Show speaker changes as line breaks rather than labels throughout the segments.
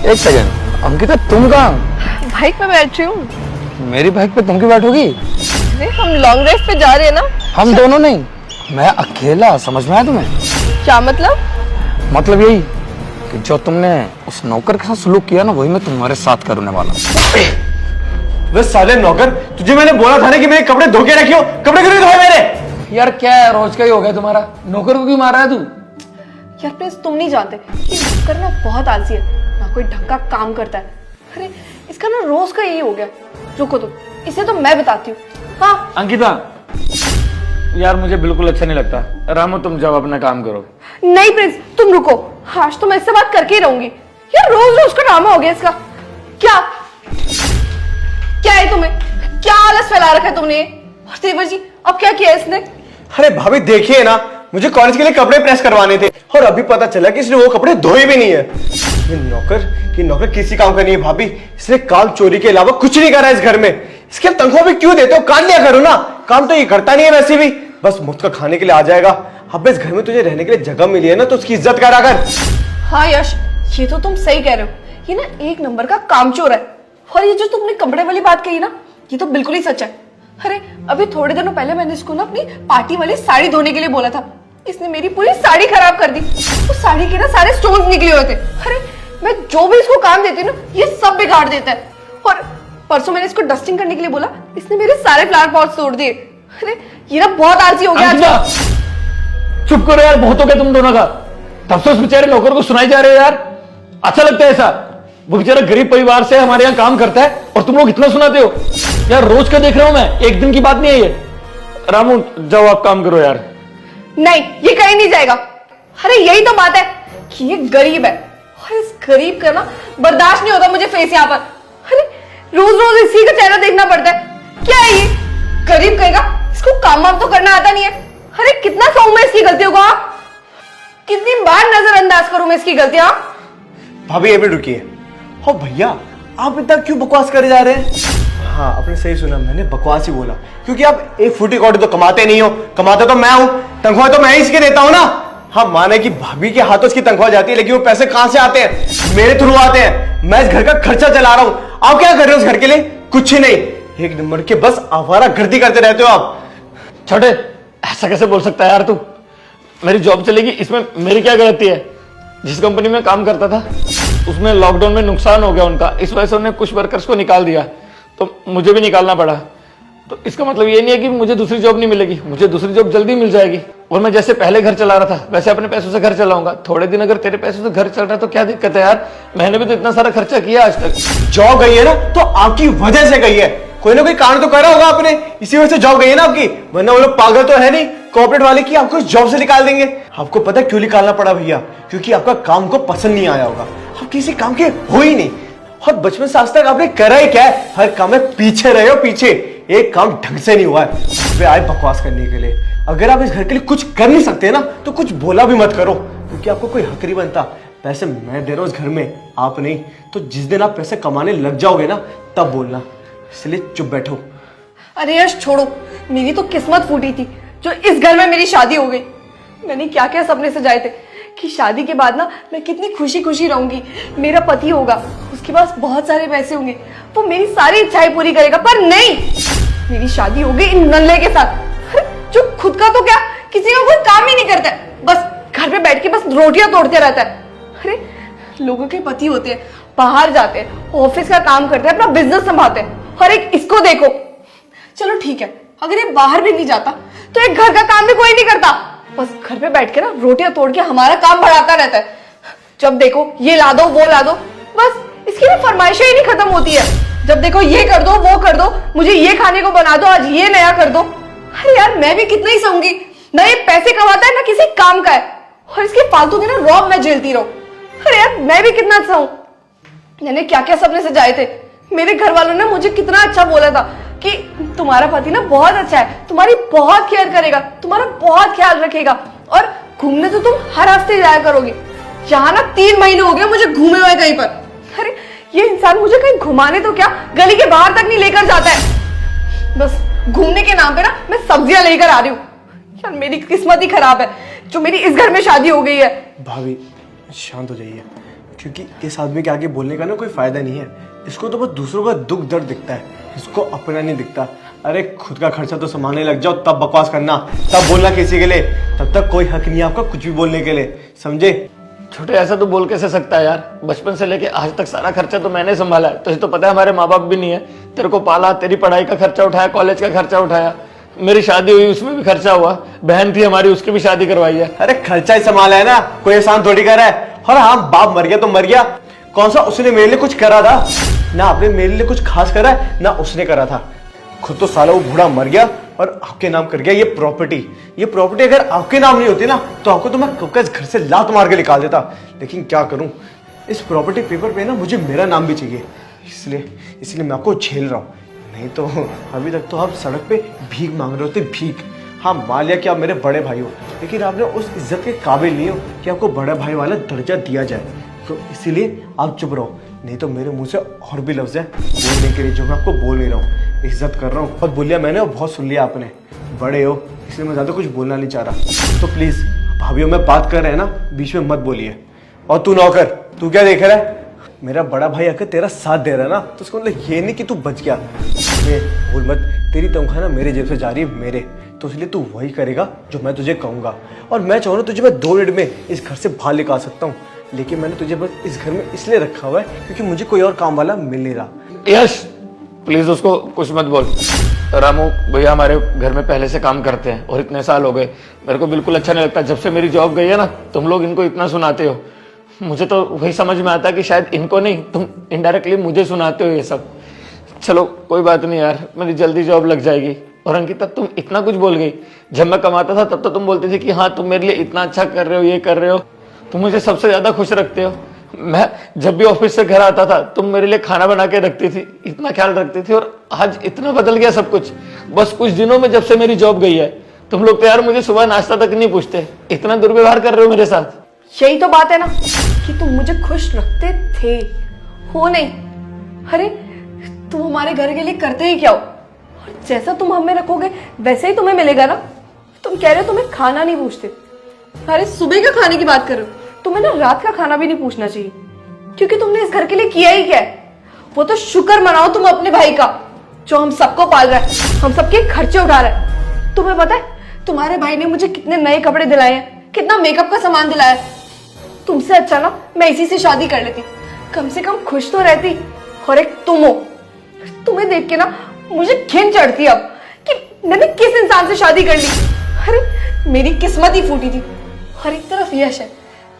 एक सेकंड अंकिता, तुम कहाँ?
बाइक पे बैठ रही हूँ।
मेरी बाइक पे तुम क्यों बैठोगी?
अरे हम लॉन्ग ड्राइव पे जा रहे हैं ना।
हम दोनों नहीं, मैं अकेला। समझ में आया तुम्हें?
क्या मतलब?
मतलब यही कि जो तुमने उस नौकर के साथ सलूक किया ना, वही मैं तुम्हारे साथ करने वाला हूँ।
वे साले नौकर, तुझे मैंने बोला था ना कि मेरे कपड़े धो के रखियो। कपड़े क्यों नहीं धोए मेरे?
यार क्या है, रोज का ही हो गया तुम्हारा। नौकर को क्यों मारा है तू?
यार प्लीज, तुम नहीं जानते कि नौकर ना बहुत आलसी है, ना कोई ढंग का काम करता है। अरे इसका ना रोज का यही हो गया। रुको तुम, इसे तो मैं बताती हूँ। हाँ
अंकिता, यार मुझे बिल्कुल अच्छा नहीं लगता। रामू तुम जाओ, अपना काम करो।
नहीं प्रिंस, तुम रुको। आज तो मैं इससे बात करके ही रहूंगी। यार रोज रोज का ड्रामा हो गया इसका। क्या क्या है तुम्हें? क्या आलस फैला रखा है तुमने? और तेवर जी, अब क्या किया इसने?
अरे भाभी देखिए ना, मुझे कॉलेज के लिए कपड़े प्रेस करवाने थे और अभी पता चला कि इसने वो कपड़े धोए भी नहीं है। ये नौकर किसी काम का नहीं है भाभी। इसने काम चोरी के अलावा कुछ नहीं करा इस घर में। इसके तनख्वाह भी क्यों देते हो? काट लिया करो ना। काम तो ये करता नहीं है वैसे भी, बस मुफ्त का खाने के लिए आ जाएगा। अब इस घर में तुझे रहने के लिए जगह मिली है ना, तो उसकी इज्जत करा कर।
हाँ यश, ये तो तुम सही कह रहे हो। ये ना एक नंबर का कामचोर है। और ये जो तुमने कपड़े वाली बात कही ना, ये तो बिल्कुल ही सच है। अरे अभी थोड़े दिनों पहले मैंने इसको ना अपनी पार्टी वाली साड़ी धोने के लिए बोला था। इसने मेरी पूरी साड़ी खराब कर दी। उस साड़ी के ना सारे स्टोन्स निकले हुए थे। अरे मैं जो भी इसको काम देती हूँ ना, ये सब बिगाड़ देता है। और परसों मैंने इसको डस्टिंग करने के लिए बोला, इसने मेरे सारे फ्लावर पॉट्स तोड़ दिए। अरे ये ना बहुत आलसी हो गया आजकल।
चुप करो यार, बहुत हो गया तुम दोनों का। तब से उस बेचारे नौकर को सुनाई जा रहे हो यार। अच्छा लगता है ऐसा? वो बेचारा गरीब परिवार से हमारे यहाँ काम करता है और तुम लोग इतना सुनाते हो यार। रोज का देख रहा हूं मैं, एक दिन की बात नहीं है ये। रामू जाओ, आप काम करो यार।
नहीं, ये कहीं नहीं जाएगा। अरे यही तो बात है कि ये गरीब है और इस गरीब का ना बर्दाश्त नहीं होता मुझे फेस यहाँ पर। अरे रोज रोज इसी का चेहरा देखना पड़ता है। क्या है ये गरीब कहेगा? इसको काम वाम तो करना आता नहीं है। अरे कितना सहूं मैं इसकी गलतियों को? कितनी बार नजरअंदाज करूं मैं इसकी गलतियां?
भाभी एक मिनट रुकिए। हो भैया, आप इतना क्यों बकवास करे जा रहे हैं? हाँ, आपने सही सुना, मैंने बकवास ही बोला, क्योंकि आप एक फुटी कौड़ी तो कमाते नहीं हो। कमाते तो मैं हूं, तनख्वाह तो मैं ही इसके देता हूं ना। हाँ माने कि भाभी के हाथों इसकी तनख्वाह जाती है, लेकिन वो पैसे कहां से आते हैं? मेरे थ्रू आते हैं। मैं इस घर का खर्चा चला रहा हूं। आप क्या कर रहे हो इस घर के लिए? कुछ ही नहीं, एक नंबर के बस आवारागर्दी करते रहते हो आप।
छोटे, ऐसा कैसे बोल सकता है यार तू? मेरी जॉब चलेगी, इसमें मेरी क्या गलती है? जिस कंपनी में काम करता था उसमें लॉकडाउन में नुकसान हो गया उनका, इस वजह से उन्होंने कुछ वर्कर्स को निकाल दिया, तो मुझे भी निकालना पड़ा। तो इसका मतलब ये नहीं है कि मुझे दूसरी जॉब नहीं मिलेगी। मुझे दूसरी जॉब जल्दी मिल जाएगी और मैं जैसे पहले घर चला रहा था वैसे अपने पैसों से घर चलाऊंगा। थोड़े दिन अगर तेरे पैसों से घर चल रहा है तो क्या दिक्कत है यार? मैंने भी तो इतना सारा खर्चा किया आज तक।
जॉब गई है ना तो आपकी वजह से गई है। कोई ना कोई कारण तो करा होगा आपने, इसी वजह से जॉब गई है ना आपकी। वरना वो लोग पागल तो है नहीं कॉर्पोरेट वाले की आपको जॉब से निकाल देंगे। आपको पता क्यों निकालना पड़ा भैया? क्योंकि आपका काम को पसंद नहीं आया होगा। आप किसी काम के हो ही नहीं, और बचपन से आज तक आपने करा ही क्या है? हर काम में पीछे रहे हो, पीछे। एक काम ढंग से नहीं हुआ है। वे आए बकवास करने के लिए। अगर आप इस घर के लिए कुछ कर नहीं सकते ना, तो कुछ बोला भी मत करो, क्योंकि आपको कोई हक नहीं बनता। पैसे मैं दे रहा हूं इस घर में, आप नहीं। तो जिस दिन आप पैसे कमाने लग जाओगे ना, तब बोलना। इसलिए चुप बैठो।
अरे यश छोड़ो, मेरी तो किस्मत फूटी थी जो इस घर में मेरी शादी हो गई। मैंने क्या क्या सपने सजाए थे कि शादी के बाद ना मैं कितनी खुशी खुशी रहूंगी, मेरा पति होगा, उसके पास बहुत सारे पैसे होंगे, वो मेरी सारी इच्छाएं पूरी करेगा। पर नहीं, मेरी शादी हो गई इन नल्ले के साथ जो खुद का तो क्या किसी का कोई काम ही नहीं करता है, बस घर पे बैठ के बस रोटियां तोड़ते रहता है। अरे लोगों के पति होते हैं, बाहर जाते हैं, ऑफिस का काम करते हैं, अपना बिजनेस संभालते हैं। और एक इसको देखो, चलो ठीक है, अगर ये बाहर भी नहीं जाता तो एक घर का काम भी कोई नहीं करता, बस घर पे बैठ के ना रोटियां तोड़ के हमारा काम बढ़ाता रहता है। जब देखो ये ला दो वो ला दो, बस इसकी ना फरमाइशें ही नहीं खत्म होती है। जब देखो ये कर दो वो कर दो, मुझे ये खाने को बना दो, आज ये नया कर दो। अरे यार मैं भी कितना ही सहूंगी? ना ये पैसे कमाता है ना किसी काम का है, और इसके फालतू के ना रौब मैं झेलती रहूं। अरे यार मैं भी कितना सहूं? मैंने क्या क्या सपने सजाए थे। मेरे घर वालों ने मुझे कितना अच्छा बोला था कि तुम्हारा पति ना बहुत अच्छा है, तुम्हारी बहुत केयर करेगा, तुम्हारा बहुत ख्याल रखेगा, और घूमने तो तुम हर हफ्ते जाया करोगे। यहाँ ना 3 महीने हो गए मुझे घूमे हुए कहीं पर। अरे ये इंसान मुझे कहीं घुमाने तो क्या गली के बाहर तक नहीं लेकर जाता है, बस घूमने के नाम पे ना मैं सब्जियां लेकर आ रही हूँ। यार मेरी किस्मत ही खराब है जो मेरी इस घर में शादी हो गई है।
भाभी शांत हो जाइए, क्योंकि इस आदमी के आगे बोलने का ना कोई फायदा नहीं है। इसको तो बस दूसरों का दुख दर्द दिखता है, इसको अपना नहीं दिखता। अरे खुद का खर्चा तो संभालने लग जाओ, तब बकवास करना, तब बोलना किसी के लिए। तब तक कोई हक नहीं है आपका कुछ भी बोलने के लिए, समझे?
छोटे ऐसा तो बोल कैसे सकता है यार? बचपन से लेके आज तक सारा खर्चा तो मैंने संभाला है। तुझे तो पता है हमारे माँ बाप भी नहीं है, तेरे को पाला, तेरी पढ़ाई का खर्चा उठाया, कॉलेज का खर्चा उठाया, मेरी शादी हुई उसमें भी खर्चा हुआ, बहन थी हमारी उसकी भी शादी करवाई है।
अरे खर्चा ही संभाला है ना, कोई एहसान थोड़ी कर रहा है। और हाँ, बाप मर गया तो मर गया, कौन सा उसने मेरे लिए कुछ करा था? ना आपने मेरे लिए कुछ खास करा है, ना उसने करा था। खुद तो साला वो बूढ़ा मर गया और आपके नाम कर गया ये प्रॉपर्टी। ये प्रॉपर्टी अगर आपके नाम नहीं होती ना, तो आपको तो मैं कब का इस घर से लात मार के निकाल देता। लेकिन क्या करूं, इस प्रॉपर्टी पेपर पे ना मुझे मेरा नाम भी चाहिए, इसलिए मैं आपको झेल रहा हूँ। नहीं तो अभी तक तो आप सड़क पे भीख मांग रहे होते, भीख। हाँ, मान लिया कि आप मेरे बड़े भाई हो, लेकिन आपने उस इज्जत के काबिल नहीं हो कि आपको बड़े भाई वाला दर्जा दिया जाए। तो इसीलिए आप चुप रहो, नहीं तो मेरे मुंह से और भी लफ्ज है बोलने के लिए जो मैं आपको बोल नहीं रहा हूँ। इज्जत कर रहा हूँ, बहुत बोल लिया मैंने और बहुत सुन लिया आपने। बड़े हो इसलिए मैं ज़्यादा कुछ बोलना नहीं चाह रहा। तो प्लीज़ भाभीयों में बात कर रहे हैं ना, बीच में मत बोलिए। और तू नौकर, तू क्या देख रहा है? मेरा बड़ा भाई अगर तेरा साथ दे रहा है ना, तो उसका मतलब ये नहीं कि तू बच गया। भूल मत, तेरी तनख्वाह ना मेरे जेब से जा रही है मेरे, तो इसलिए तू वही करेगा जो मैं तुझे कहूँगा। और मैं चाहूँ तुझे मैं 2 मिनट में इस घर से बाहर निकाल सकता हूँ, लेकिन मैंने तुझे बस इस घर में इसलिए रखा हुआ है क्योंकि मुझे कोई और काम वाला मिल नहीं रहा।
यश प्लीज उसको कुछ मत बोल। रामू भैया हमारे घर में पहले से काम करते हैं और इतने साल हो गए, मेरे को बिल्कुल अच्छा नहीं लगता। जब से मेरी जॉब गई है ना, तुम लोग इनको इतना सुनाते हो। मुझे तो वही समझ में आता है कि शायद इनको नहीं, तुम इनडायरेक्टली मुझे सुनाते हो ये सब। चलो कोई बात नहीं यार, मेरी जल्दी जॉब लग जाएगी। और अंकिता तुम इतना कुछ बोल गई, जब मैं कमाता था तब तो तुम बोलती थी कि हाँ तुम मेरे लिए इतना अच्छा कर रहे हो, ये कर रहे हो, तुम मुझे सबसे ज्यादा खुश रखते हो। मैं जब भी ऑफिस से घर आता था तुम मेरे लिए खाना बना के रखती थी, इतना ख्याल रखती थी। और आज इतना बदल गया सब कुछ, बस कुछ दिनों में जब से मेरी जॉब गई है। तुम लोग तो यार मुझे सुबह नाश्ता तक नहीं पूछते, इतना दुर्व्यवहार कर रहे हो मेरे साथ।
यही तो बात है ना कि तुम मुझे खुश रखते थे, हो नहीं? अरे तुम हमारे घर के लिए करते ही क्या हो, और जैसा तुम हमें रखोगे वैसे ही तुम्हें मिलेगा ना। तुम कह रहे हो तुम्हें खाना नहीं पूछते, अरे सुबह का खाने की बात कर रहे हो, तुम्हें ना रात का खाना भी नहीं पूछना चाहिए, क्योंकि तुमने इस घर के लिए किया ही क्या है। वो तो शुक्र मनाओ तुम अपने भाई का, जो हम सबको पाल रहा है, हम सबके खर्चे उठा रहा है। तुम्हें पता है तुम्हारे भाई ने मुझे कितने नए कपड़े दिलाए हैं, कितना मेकअप का सामान दिलाया है। तुमसे अच्छा ना मैं इसी से शादी कर लेती, कम से कम खुश तो रहती। और एक तुम हो, तुम्हें देख के ना मुझे घिन चढ़ती अब कि मैंने किस इंसान से शादी कर ली। अरे मेरी किस्मत ही फूटी थी। और एक तरफ यश है,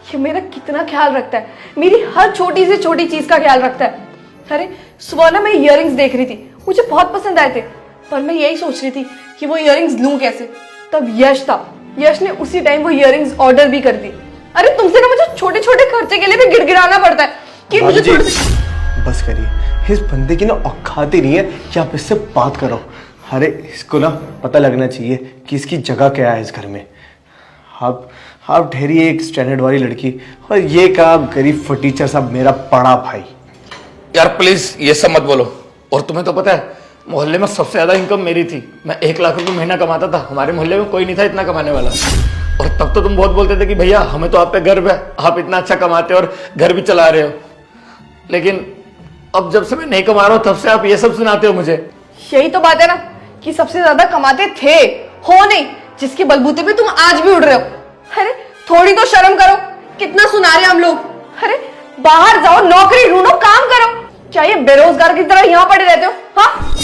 ये मेरा कितना ख्याल रखता है, मेरी हर छोटी से छोटी चीज का ख्याल रखता है। अरे सुबह ना मैं इयररिंग्स देख रही थी, मुझे बहुत पसंद आए थे, पर मैं यही सोच रही थी कि वो इयररिंग्स लूं कैसे। तब यश था, यश ने उसी टाइम वो इयररिंग्स ऑर्डर भी कर दी। अरे तुमसे ना मुझे छोटे छोटे खर्चे के लिए भी गिड़गिड़ाना पड़ता है कि मुझे
बस करिए, इस बंदे की ना औकात ही नहीं है कि आप इससे बात करो। अरे इसको ना पता लगना चाहिए कि इसकी जगह क्या है इस घर में। आप ठहरी एक स्टैंडर्ड वाली लड़की, और ये का गरीब फटीचर साहब मेरा बड़ा भाई।
यार प्लीज ये सब मत बोलो। और तुम्हें तो पता है मोहल्ले में सबसे ज्यादा इनकम मेरी थी, मैं 1 लाख रुपए महीना कमाता था, हमारे मोहल्ले में कोई नहीं था इतना कमाने वाला। और तब तो तुम बहुत बोलते थे कि भैया हमें तो आप पे गर्व है, आप इतना अच्छा कमाते हो और घर भी चला रहे हो। लेकिन अब जब से मैं नहीं कमा रहा हूं तब से आप ये सब सुनाते हो मुझे।
यही तो बात है ना कि सबसे ज्यादा कमाते थे, हो नहीं, जिसके बलबूते पे तुम आज भी उड़ रहे हो। अरे थोड़ी तो शर्म करो, कितना सुना रहे हम लोग। अरे बाहर जाओ, नौकरी ढूंढो, काम करो, क्या ये बेरोजगार की तरह यहाँ पड़े रहते हो? हाँ,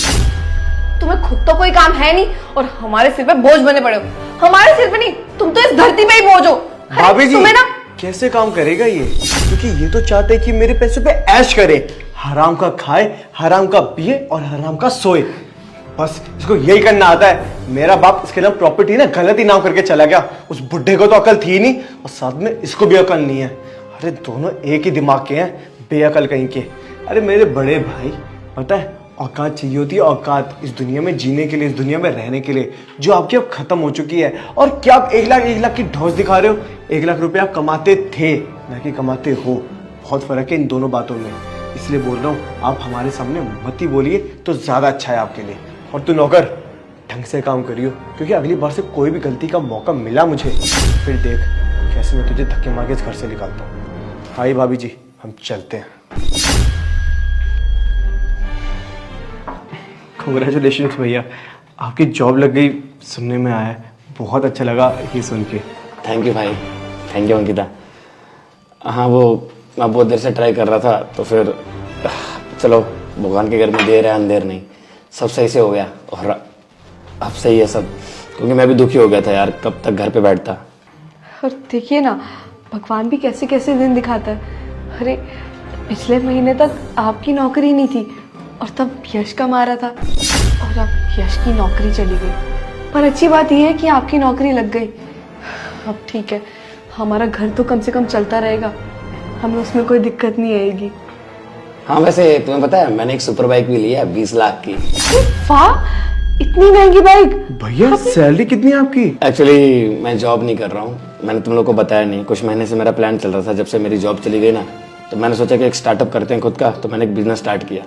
तुम्हें खुद तो कोई काम है नहीं और हमारे सिर पे बोझ बने पड़े हो। हमारे सिर पे नहीं, तुम तो इस धरती पे ही बोझ हो।
भाभी जी
तुम्हें ना
कैसे काम करेगा ये, क्योंकि ये तो चाहते हैं कि मेरे पैसों पे ऐश करे, हराम का खाए, हराम का पिए और हराम का सोए। बस इसको यही करना आता है। मेरा बाप इसके नाम प्रॉपर्टी ना गलत ही नाम करके चला गया, उस बुढ़े को तो अकल थी नहीं और साथ में इसको भी अकल नहीं है। अरे दोनों एक ही दिमाग के हैं, बेअकल कहीं के। अरे मेरे बड़े भाई, पता है औकात चाहिए होती है, औकात इस दुनिया में जीने के लिए, इस दुनिया में रहने के लिए, जो आपकी अब खत्म हो चुकी है। और क्या आप 1 लाख की ढौस दिखा रहे हो? 1 लाख रुपए आप कमाते थे ना कि कमाते हो, बहुत फर्क है इन दोनों बातों में। इसलिए बोल रहा हूँ आप हमारे सामने मत ही बोलिए तो ज्यादा अच्छा है आपके लिए। और तू नौकर ढंग से काम करियो, क्योंकि अगली बार से कोई भी गलती का मौका मिला मुझे, फिर देख कैसे मैं तुझे धक्के मार के इस घर से निकालता हूँ। हाँ भाभी जी, हम चलते हैं। कांग्रेचुलेशंस भैया, आपकी जॉब लग गई, सुनने में आया है। बहुत अच्छा लगा ये सुन के।
थैंक यू भाई, थैंक यू अंकिता। हाँ वो मैं बहुत देर से ट्राई कर रहा था, तो फिर चलो भगवान के घर में देर है अंधेर नहीं, सब सही से हो गया और अब सही है सब, क्योंकि मैं भी दुखी हो गया था यार, कब तक घर पे बैठता।
और देखिए ना, भगवान भी कैसे कैसे दिन दिखाता है। अरे पिछले महीने तक आपकी नौकरी नहीं थी और तब यश कमा रहा था, और अब यश की नौकरी चली गई। पर अच्छी बात यह है कि आपकी नौकरी लग गई। अब ठीक है, हमारा घर तो कम से कम चलता रहेगा, हमें उसमें कोई दिक्कत नहीं आएगी।
हाँ वैसे तुम्हें पता है मैंने एक सुपर बाइक भी ली है 20 लाख की।
वाह, इतनी महंगी बाइक!
भैया सैलरी कितनी है आपकी?
एक्चुअली मैं जॉब नहीं कर रहा हूँ, मैंने तुम लोग को बताया नहीं। कुछ महीने से मेरा प्लान चल रहा था, जब से मेरी जॉब चली गई ना, तो मैंने सोचा कि एक स्टार्टअप करते हैं खुद का, तो मैंने एक बिजनेस स्टार्ट किया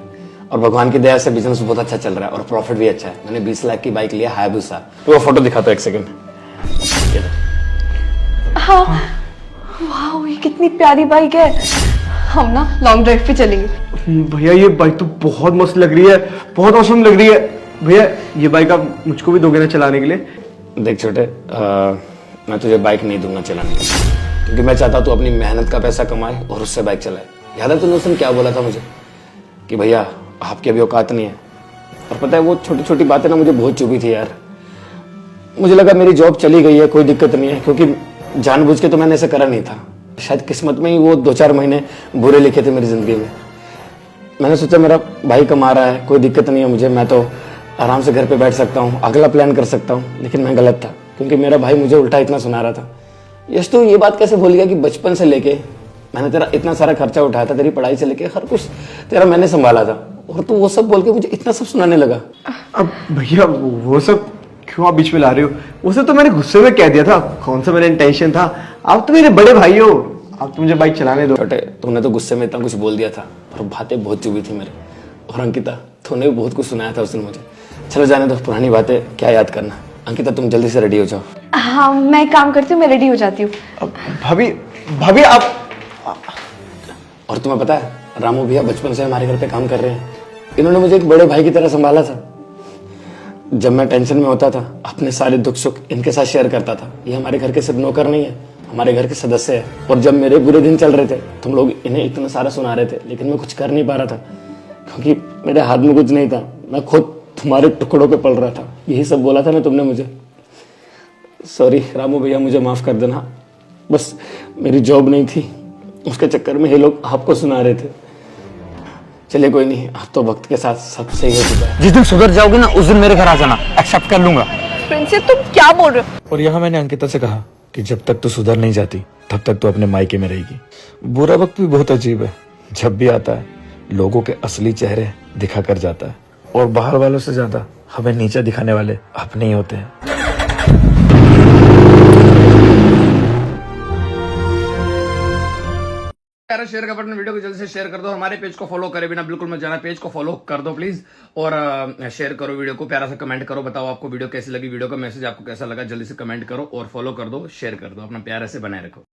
और भगवान की दया से बिजनेस बहुत अच्छा चल रहा है और प्रॉफिट भी अच्छा है। मैंने 20 लाख की बाइक लिया हायाबुसा। तो वो फोटो दिखाता हूँ, एक सेकंड।
हाँ, वाह, ये कितनी प्यारी बाइक है। हम ना लॉन्ग ड्राइव पे चलेंगे।
भैया ये बाइक तो बहुत मस्त लग रही है, बहुत औसम लग रही है। भैया ये बाइक आप मुझको भी दोगे ना चलाने के लिए?
देख छोटे, मैं तुझे बाइक नहीं दूंगा चलाने के लिए, क्योंकि मैं चाहता हूँ तू अपनी मेहनत का पैसा कमाए और उससे बाइक चलाए। याद है तूने उस दिन क्या बोला था मुझे कि भैया आपकी अभी औकात नहीं है? और पता है वो छोटी छोटी बातें ना मुझे बहुत चुभी थी यार। मुझे लगा मेरी जॉब चली गई है, कोई दिक्कत नहीं है, क्योंकि जानबूझ के तो मैंने ऐसा करा नहीं था। शायद किस्मत में ही वो 2-4 महीने बुरे लिखे थे मेरी जिंदगी में। मैंने सोचा मेरा भाई कमा रहा है, कोई दिक्कत नहीं है मुझे, मैं तो आराम से घर पे बैठ सकता हूँ, अगला प्लान कर सकता हूँ। लेकिन मैं गलत था, क्योंकि मेरा भाई मुझे उल्टा इतना सुना रहा था। यश तू ये बात कैसे भूल गया कि बचपन से लेके मैंने तेरा इतना सारा खर्चा उठाया था, तेरी पढ़ाई से लेके हर कुछ तेरा मैंने संभाला था, और तू वो सब बोल के मुझे इतना सब सुनाने लगा।
अब भैया वो सब क्यों आप बीच में ला रहे हो? वो सब तो मैंने गुस्से में कह दिया था, कौन सा मेरा इंटेंशन था। आप तो मेरे बड़े भाई हो, आप तो मुझे बाइक चलाने दो।
छोटे, तूने तो गुस्से में इतना कुछ बोल दिया था और बातें बहुत चुभी थी मेरे। और अंकिता, तूने भी बहुत कुछ सुनाया था उस दिन मुझे। चलो जाने दो, पुरानी बातें क्या याद करना। अंकिता तुम जल्दी से रेडी हो जाओ।
हाँ, मैं एक काम करती हूँ, मैं रेडी हो जाती हूँ।
भाभी आप।
और तुम्हें पता है रामू भैया बचपन से हमारे घर पे काम कर रहे हैं। इन्होंने मुझे एक बड़े भाई की तरह संभाला था। जब मैं टेंशन में होता था, अपने सारे दुख सुख इनके साथ शेयर करता था। ये हमारे घर के सिर्फ नौकर नहीं है, हमारे घर के सदस्य है। और जब मेरे बुरे दिन चल रहे थे, तुम लोग इन्हें इतना सारा सुना रहे थे, लेकिन मैं कुछ कर नहीं पा रहा था, क्योंकि मेरे हाथ में कुछ नहीं था। मैं खुद तुम्हारे टुकड़ों पे पल रहा था। यही सब बोला था ना तुमने मुझे। सॉरी रामू भैया, मुझे माफ कर देना। बस मेरी जॉब नहीं थी, उसके चक्कर में ये लोग आपको सुना रहे थे। चलिए कोई नहीं, अब तो वक्त के साथ सब सही हो चुका है।
जिस दिन सुधर जाओगे ना, उस दिन मेरे घर आ जाना, एक्सेप्ट कर लूंगा।
प्रिंसेस, तुम क्या बोल रहे हो?
और यहाँ मैंने अंकिता से कहा कि जब तक तू सुधर नहीं जाती तब तक तू अपने मायके में रहेगी। बुरा वक्त भी बहुत अजीब है, जब भी आता है लोगों के असली चेहरे दिखा कर जाता है, और बाहर वालों से ज्यादा हमें नीचे दिखाने वाले अपने ही होते हैं।
यार शेयर का बटन, वीडियो को जल्दी से शेयर कर दो। हमारे पेज को फॉलो करे बिना बिल्कुल मत जाना, पेज को फॉलो कर दो प्लीज। और शेयर करो वीडियो को, प्यारा सा कमेंट करो, बताओ आपको वीडियो कैसी लगी, वीडियो का मैसेज आपको कैसा लगा, जल्दी से कमेंट करो और फॉलो कर दो, शेयर कर दो। अपना प्यार ऐसे बनाए रखो।